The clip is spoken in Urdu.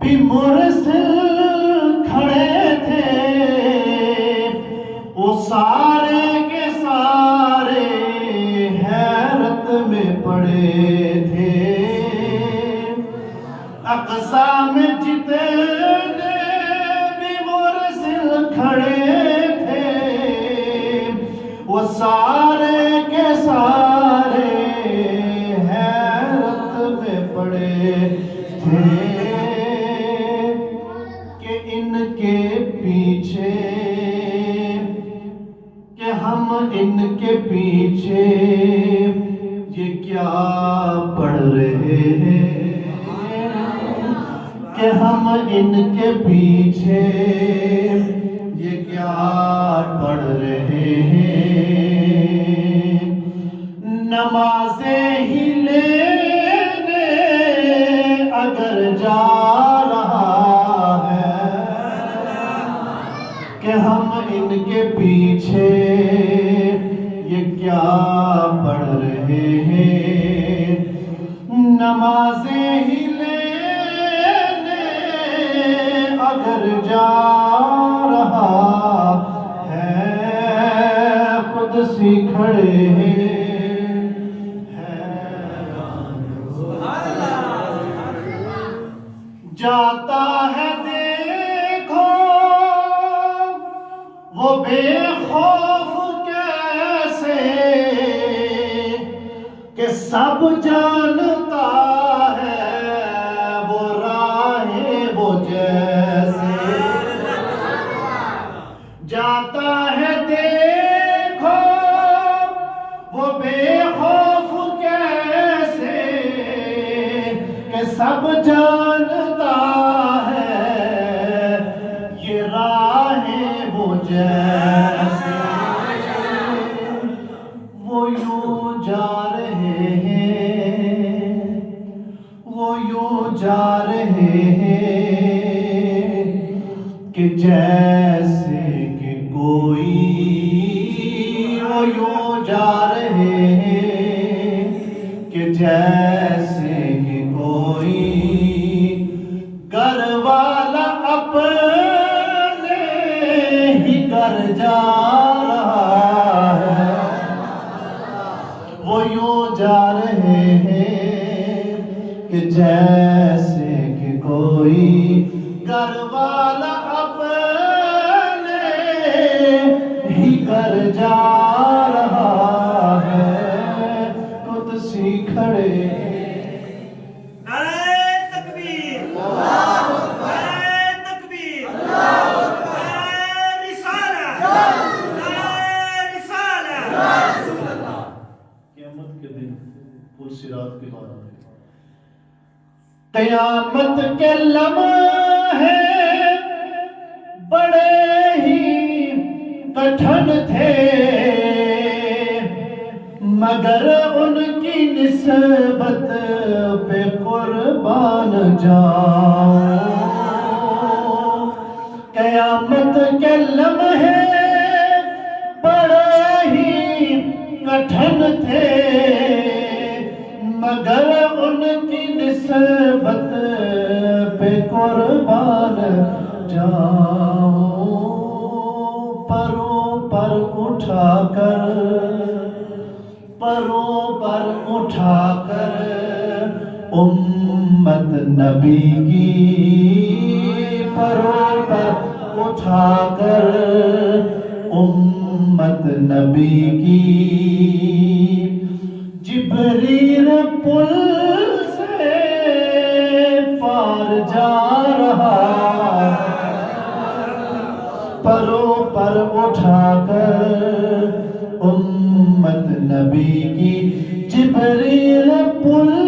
بھی مرسل کھڑے تھے، وہ سارے کے سارے حیرت میں پڑے تھے۔ اقصی میں جتنے بھی مرسل کھڑے تھے، وہ سارے کے سارے حیرت میں پڑے تھے کہ ان کے پیچھے، کہ ہم ان کے پیچھے یہ کیا پڑھ رہے ہیں، کہ ہم ان کے پیچھے یہ کیا پڑھ رہے ہیں۔ نمازیں ہی لینے اگر جا رہا ہے، کہ ہم ان کے پیچھے یہ کیا پڑھ رہے ہیں۔ نمازیں ہی لینے اگر جا رہا ہے، قدسی کھڑے ہیں۔ جاتا ہے دیکھو وہ بے خوف کیسے، کہ سب جانتا ہے وہ راہیں وہ جیسے۔ جاتا ہے دیکھو وہ بے خوف کیسے، کہ سب جانتا ہے یہ راہیں وہ جیسے۔ وہ یوں جا رہے ہیں، وہ یوں جا رہے ہیں، کہ جیسے کہ کوئی، وہ یوں جا رہے ہیں کہ جیسے کہ کوئی گھر والا اپنے ہی گھر جا رہا ہے۔ وہ یوں جا رہے ہیں کہ جیسے کہ کوئی گھر والا اپنے ہی گھر جا رہا ہے۔ قدسی کھڑے ہیں۔ صراط کے بعد قیامت کے لمحے بڑے ہی کٹھن تھے، مگر ان کی نسبت پہ قربان جاؤں۔ قیامت کے لمحے بڑے ہی کٹھن تھے، مگر ان کی نسبت پہ قربان جاؤں۔ پروں پر اٹھا کر، پروں پر اٹھا کر امت نبی کی، پروں پر اٹھا کر امت نبی کی، جبریل پل سے پار جا رہا ہے۔ پروں پر اٹھا کر امت نبی کی، جبریل پل